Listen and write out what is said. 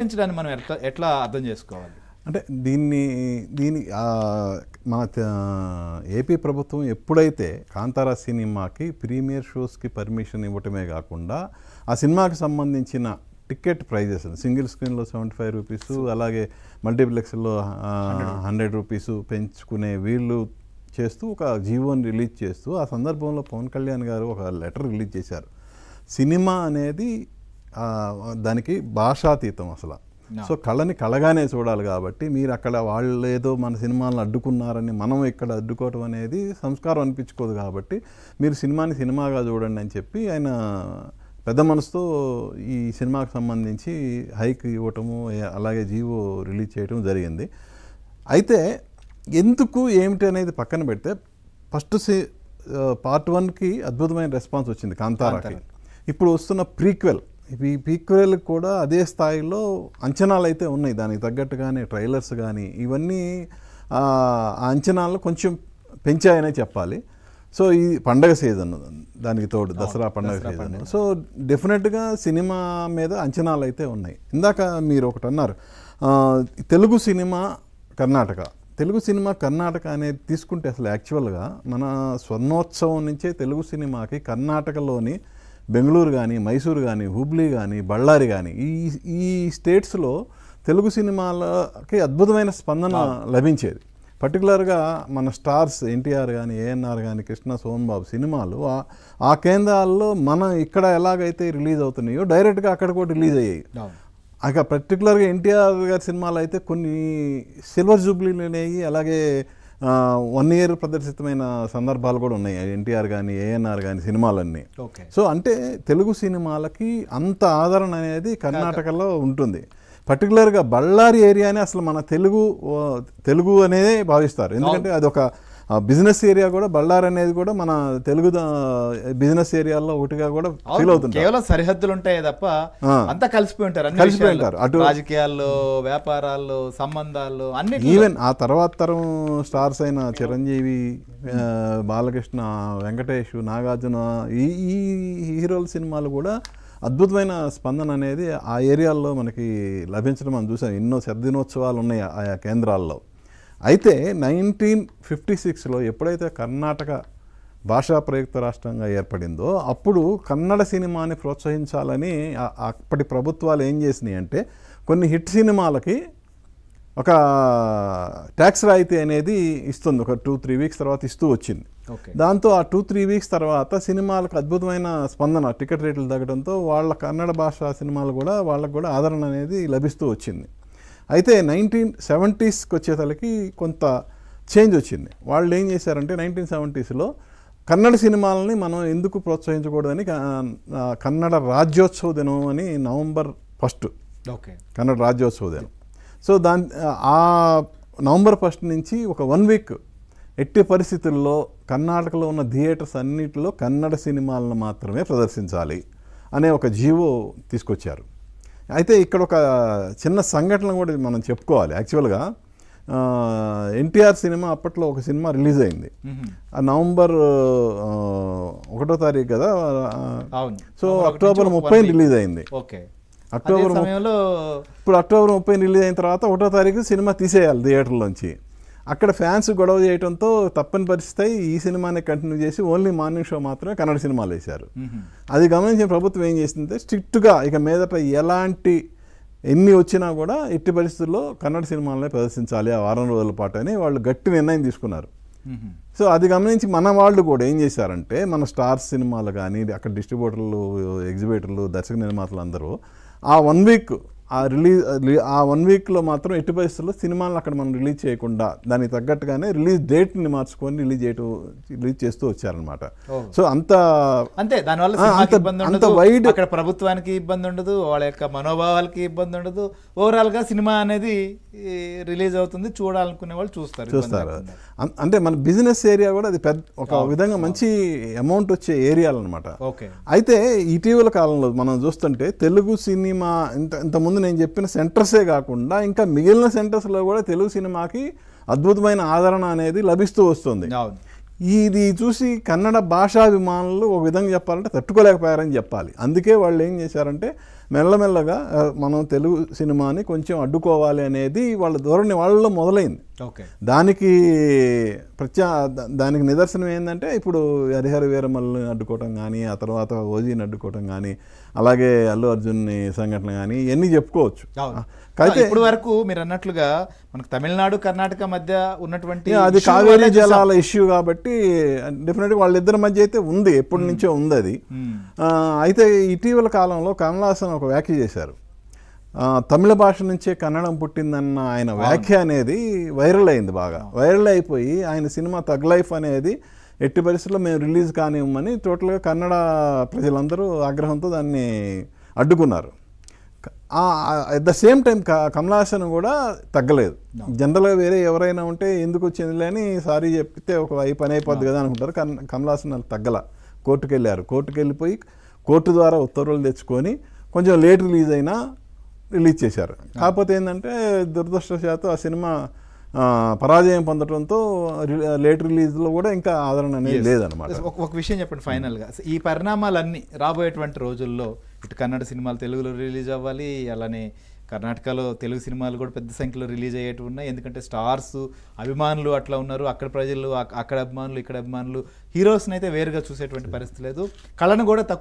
పెంచడాన్ని మనం ఎట్లా అర్థం చేసుకోవాలి? అంటే దీని మన ఏపీ ప్రభుత్వం ఎప్పుడైతే కాంతారా సినిమాకి ప్రీమియర్ షోస్కి పర్మిషన్ ఇవ్వటమే కాకుండా ఆ సినిమాకి సంబంధించిన టికెట్ ప్రైజెస్ సింగిల్ స్క్రీన్లో 75 రూపీస్, అలాగే మల్టీప్లెక్స్లో 100 రూపీస్ పెంచుకునే వీళ్ళు చేస్తూ ఒక జీవోని రిలీజ్ చేస్తూ ఆ సందర్భంలో పవన్ కళ్యాణ్ గారు ఒక లెటర్ రిలీజ్ చేశారు. సినిమా అనేది దానికి భాషాతీతం అసలు. సో కళని కళగానే చూడాలి కాబట్టి మీరు అక్కడ వాళ్ళు ఏదో మన సినిమాలను అడ్డుకున్నారని మనం ఇక్కడ అడ్డుకోవటం అనేది సంస్కారం అనిపించుకోదు కాబట్టి మీరు సినిమాని సినిమాగా చూడండి అని చెప్పి ఆయన పెద్ద మనసుతో ఈ సినిమాకు సంబంధించి హైక్ ఇవ్వటము అలాగే జీవో రిలీజ్ చేయటం జరిగింది. అయితే ఎందుకు ఏమిటి అనేది పక్కన పెడితే ఫస్ట్ పార్ట్ 1కి అద్భుతమైన రెస్పాన్స్ వచ్చింది కాంతారాకి. ఇప్పుడు వస్తున్న ప్రీక్వెల్, ఈ ప్రీక్వెల్కి కూడా అదే స్థాయిలో అంచనాలు అయితే ఉన్నాయి. దానికి తగ్గట్టుగానే ట్రైలర్స్ కానీ ఇవన్నీ ఆ అంచనాలను కొంచెం పెంచాయనే చెప్పాలి. సో ఈ పండగ సీజన్ దానికి తోడు దసరా పండగ సీజన్. సో డెఫినెట్గా సినిమా మీద అంచనాలు అయితే ఉన్నాయి. ఇందాక మీరు ఒకటి అన్నారు, తెలుగు సినిమా కర్ణాటక అనేది తీసుకుంటే అసలు యాక్చువల్గా మన స్వర్ణోత్సవం నుంచే తెలుగు సినిమాకి కర్ణాటకలోని బెంగళూరు కానీ, మైసూరు కానీ, హుబ్లీ కానీ, బళ్ళారి కానీ ఈ స్టేట్స్లో తెలుగు సినిమాలకి అద్భుతమైన స్పందన లభించేది. పర్టికులర్గా మన స్టార్స్ ఎన్టీఆర్ కానీ, ఏఎన్ఆర్ కానీ, కృష్ణ, సోన్ బాబు సినిమాలు ఆ కేంద్రాల్లో మనం ఇక్కడ ఎలాగైతే రిలీజ్ అవుతున్నాయో డైరెక్ట్గా అక్కడ కూడా రిలీజ్ అయ్యాయి. అక్కడ పర్టికులర్గా ఎన్టీఆర్ గారి సినిమాలు అయితే కొన్ని సిల్వర్ జూబ్లీలు అనేవి, అలాగే 1 year ప్రదర్శితమైన సందర్భాలు కూడా ఉన్నాయి ఎన్టీఆర్ కానీ, ఏఎన్ఆర్ కానీ సినిమాలన్నీ. సో అంటే తెలుగు సినిమాలకి అంత ఆదరణ అనేది కర్ణాటకలో ఉంటుంది. పర్టికులర్గా బళ్ళారి ఏరియానే అసలు మన తెలుగు అనేదే భావిస్తారు. ఎందుకంటే అది ఒక బిజినెస్ ఏరియా కూడా. బళ్ళారి అనేది కూడా మన తెలుగు బిజినెస్ ఏరియాలో ఒకటిగా కూడా ఫీల్ అవుతుంది. కేవలం సరిహద్దులు ఉంటాయి తప్ప అంతా కలిసిపోయి ఉంటారు. అటు రాజకీయాల్లో, వ్యాపారాల్లో, సంబంధాల్లో అన్ని. ఈవెన్ ఆ తర్వాత తరం స్టార్స్ అయిన చిరంజీవి, బాలకృష్ణ, వెంకటేష్, నాగార్జున ఈ హీరోల సినిమాలు కూడా అద్భుతమైన స్పందన అనేది ఆ ఏరియాల్లో మనకి లభించడం మనం చూసాం. ఎన్నో శతదినోత్సవాలు ఉన్నాయి ఆయా కేంద్రాల్లో. అయితే 1956లో ఎప్పుడైతే కర్ణాటక భాషా ప్రయుక్త రాష్ట్రంగా ఏర్పడిందో అప్పుడు కన్నడ సినిమాని ప్రోత్సహించాలని అప్పటి ప్రభుత్వాలు ఏం చేసినాయి అంటే కొన్ని హిట్ సినిమాలకి ఒక ట్యాక్స్ రాయితీ అనేది ఇస్తుంది. ఒక 2-3 weeks తర్వాత ఇస్తూ వచ్చింది. దాంతో ఆ 2-3 weeks తర్వాత సినిమాలకు అద్భుతమైన స్పందన, టికెట్ రేట్లు తగ్గడంతో వాళ్ళ కన్నడ భాషా సినిమాలు కూడా వాళ్ళకు కూడా ఆదరణ అనేది లభిస్తూ వచ్చింది. అయితే 1970sకి వచ్చేసరికి కొంత చేంజ్ వచ్చింది. వాళ్ళు ఏం చేశారంటే 1970sలో కన్నడ సినిమాలని మనం ఎందుకు ప్రోత్సహించకూడదని కన్నడ రాజ్యోత్సవ దినం అని November 1 కన్నడ రాజ్యోత్సవ దినం. సో ఆ November 1 నుంచి ఒక 1 week ఎట్టి పరిస్థితుల్లో కర్ణాటకలో ఉన్న థియేటర్స్ అన్నిటిలో కన్నడ సినిమాలను మాత్రమే ప్రదర్శించాలి అనే ఒక జీవో తీసుకొచ్చారు. అయితే ఇక్కడ ఒక చిన్న సంఘటన కూడా మనం చెప్పుకోవాలి. యాక్చువల్గా ఎన్టీఆర్ సినిమా అప్పట్లో ఒక సినిమా రిలీజ్ అయింది. November 1వ తారీఖు కదా. సో October 30 రిలీజ్ అయింది. October 30 రిలీజ్ అయిన తర్వాత 1వ తారీఖు సినిమా తీసేయాలి థియేటర్లోంచి. అక్కడ ఫ్యాన్స్ గొడవ చేయడంతో తప్పని పరిస్థితి ఈ సినిమాని కంటిన్యూ చేసి ఓన్లీ మార్నింగ్ షో మాత్రమే కన్నడ సినిమాలు వేశారు. అది గమనించిన ప్రభుత్వం ఏం చేసిందంటే స్ట్రిక్ట్గా ఇక మీదట ఎన్ని వచ్చినా కూడా ఎట్టి పరిస్థితుల్లో కన్నడ సినిమాలనే ప్రదర్శించాలి ఆ వారం రోజుల పాటు అని వాళ్ళు గట్టి నిర్ణయం తీసుకున్నారు. సో అది గమనించి మన వాళ్ళు కూడా ఏం చేశారంటే మన స్టార్స్ సినిమాలు కానీ అక్కడ డిస్ట్రిబ్యూటర్లు, ఎగ్జిబిటర్లు, దర్శక నిర్మాతలు అందరూ ఆ 1 week ఆ 1 weekలో మాత్రం ఎట్టి పరిస్థితుల్లో సినిమాలను అక్కడ మనం రిలీజ్ చేయకుండా దానికి తగ్గట్టుగానే రిలీజ్ డేట్ని మార్చుకొని రిలీజ్ చేస్తూ వచ్చారనమాట. సో అంతే దానివల్ల వైడ్ అక్కడ ప్రభుత్వానికి ఇబ్బంది ఉండదు, వాళ్ళ యొక్క మనోభావాలకి ఇబ్బంది ఉండదు. ఓవరాల్గా సినిమా అనేది రిలీజ్ అవుతుంది, చూడాలనుకునే వాళ్ళు చూస్తారు. అంటే మన బిజినెస్ ఏరియా కూడా అది ఒక విధంగా మంచి అమౌంట్ వచ్చే ఏరియాలు అనమాట. అయితే ఇటీవల కాలంలో మనం చూస్తుంటే తెలుగు సినిమా ఇంతకుముందు నేను చెప్పిన సెంటర్సే కాకుండా ఇంకా మిగిలిన సెంటర్స్లో కూడా తెలుగు సినిమాకి అద్భుతమైన ఆదరణ అనేది లభిస్తూ వస్తుంది. ఇది చూసి కన్నడ భాషాభిమానులు ఒక విధంగా చెప్పాలంటే తట్టుకోలేకపోయారని చెప్పాలి. అందుకే వాళ్ళు ఏం చేశారంటే మెల్లమెల్లగా మనం తెలుగు సినిమాని కొంచెం అడ్డుకోవాలి అనేది వాళ్ళ ధోరణి వాళ్ళలో మొదలైంది. దానికి దానికి నిదర్శనం ఏంటంటే ఇప్పుడు హరిహర వీరమల్ని అడ్డుకోవటం కానీ, ఆ తర్వాత ఓజీని అడ్డుకోవటం కానీ, అలాగే అల్లు అర్జున్ని సంఘటన కానీ ఇవన్నీ చెప్పుకోవచ్చు. అయితే ఇప్పుడు వరకు మీరు అన్నట్లుగా మనకు తమిళనాడు కర్ణాటక మధ్య ఉన్నటువంటి అది కావేరీ జలాల ఇష్యూ కాబట్టి డెఫినెట్గా వాళ్ళిద్దరి మధ్య అయితే ఉంది, ఎప్పటి నుంచో ఉంది అది. అయితే ఇటీవల కాలంలో కమల్ హాసన్ ఒక వ్యాఖ్య చేశారు. తమిళ భాష నుంచే కన్నడం పుట్టిందన్న ఆయన వ్యాఖ్య అనేది వైరల్ అయింది, బాగా వైరల్ అయిపోయి ఆయన సినిమా తగ్ లైఫ్ అనేది ఎట్టి పరిస్థితుల్లో మేము రిలీజ్ కానివ్వమని టోటల్గా కన్నడ ప్రజలందరూ ఆగ్రహంతో దాన్ని అడ్డుకున్నారు. At the same time Kamal Haasan కూడా తగ్గలేదు. జనరల్గా వేరే ఎవరైనా ఉంటే ఎందుకు వచ్చిందిలే అని సారీ చెప్తే ఒక పని అయిపోద్ది కదా అనుకుంటారు. కమల్ హాసన్ తగ్గల, కోర్టుకు వెళ్ళారు. కోర్టుకు వెళ్ళిపోయి కోర్టు ద్వారా ఉత్తర్వులు తెచ్చుకొని కొంచెం లేట్ రిలీజ్ అయినా రిలీజ్ చేశారు. కాకపోతే ఏంటంటే దురదృష్టవశాత్తు ఆ సినిమా పరాజయం పొందడంతో లేట్ రిలీజ్లో కూడా ఇంకా ఆదరణ అనేది లేదనమాట. ఒక విషయం చెప్పండి ఫైనల్గా, ఈ పరిణామాలన్నీ రాబోయేటువంటి రోజుల్లో ఇటు కన్నడ సినిమాలు తెలుగులో రిలీజ్ అవ్వాలి, అలానే కర్ణాటకలో తెలుగు సినిమాలు కూడా పెద్ద సంఖ్యలో రిలీజ్ అయ్యేవి ఉన్నాయి. ఎందుకంటే స్టార్స్ అభిమానులు అట్లా ఉన్నారు, అక్కడ ప్రజలు అక్కడ అభిమానులు ఇక్కడ అభిమానులు, హీరోస్ని అయితే వేరుగా చూసేటువంటి పరిస్థితి లేదు, కళను కూడా